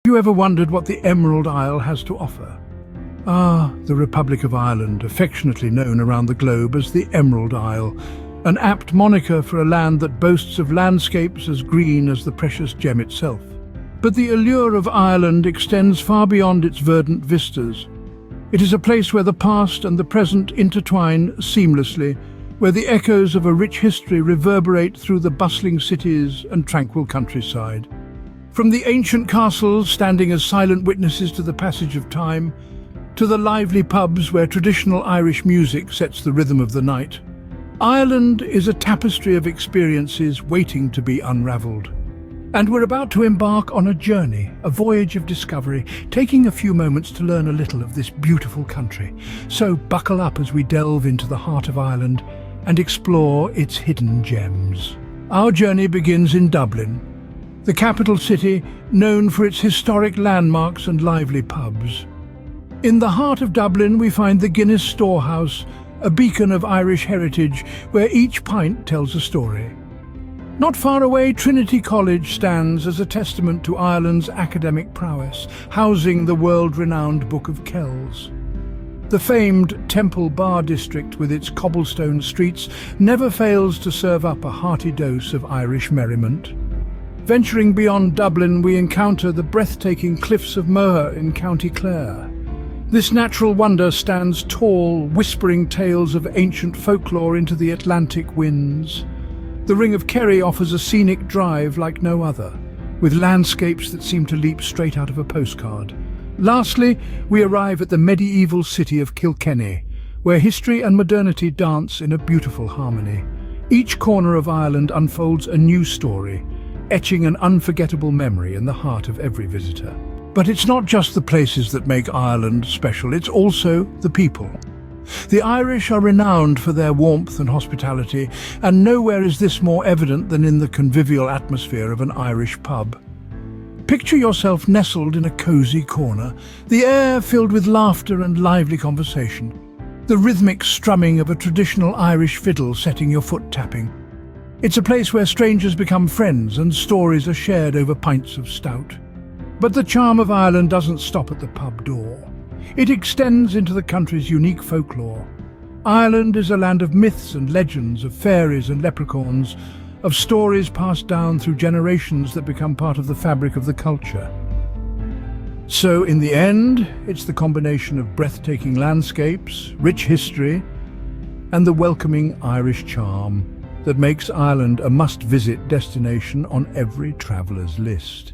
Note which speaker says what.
Speaker 1: You ever wondered what the Emerald Isle has to offer? Ah, the Republic of Ireland, affectionately known around the globe as the Emerald Isle, an apt moniker for a land that boasts of landscapes as green as the precious gem itself. But the allure of Ireland extends far beyond its verdant vistas. It is a place where the past and the present intertwine seamlessly, where the echoes of a rich history reverberate through the bustling cities and tranquil countryside. From the ancient castles standing as silent witnesses to the passage of time, to the lively pubs where traditional Irish music sets the rhythm of the night, Ireland is a tapestry of experiences waiting to be unravelled. And we're about to embark on a journey, a voyage of discovery, taking a few moments to learn a little of this beautiful country. So buckle up as we delve into the heart of Ireland and explore its hidden gems. Our journey begins in Dublin, the capital city known for its historic landmarks and lively pubs. In the heart of Dublin we find the Guinness Storehouse, a beacon of Irish heritage where each pint tells a story. Not far away, Trinity College stands as a testament to Ireland's academic prowess, housing the world-renowned Book of Kells. The famed Temple Bar district with its cobblestone streets never fails to serve up a hearty dose of Irish merriment. Venturing beyond Dublin, we encounter the breathtaking cliffs of Moher in County Clare. This natural wonder stands tall, whispering tales of ancient folklore into the Atlantic winds. The Ring of Kerry offers a scenic drive like no other, with landscapes that seem to leap straight out of a postcard. Lastly, we arrive at the medieval city of Kilkenny, where history and modernity dance in a beautiful harmony. Each corner of Ireland unfolds a new story, etching an unforgettable memory in the heart of every visitor. But it's not just the places that make Ireland special, it's also the people. The Irish are renowned for their warmth and hospitality, and nowhere is this more evident than in the convivial atmosphere of an Irish pub. Picture yourself nestled in a cosy corner, the air filled with laughter and lively conversation, the rhythmic strumming of a traditional Irish fiddle setting your foot tapping. It's a place where strangers become friends and stories are shared over pints of stout. But the charm of Ireland doesn't stop at the pub door. It extends into the country's unique folklore. Ireland is a land of myths and legends, of fairies and leprechauns, of stories passed down through generations that become part of the fabric of the culture. So in the end, it's the combination of breathtaking landscapes, rich history, and the welcoming Irish charm that makes Ireland a must-visit destination on every traveller's list.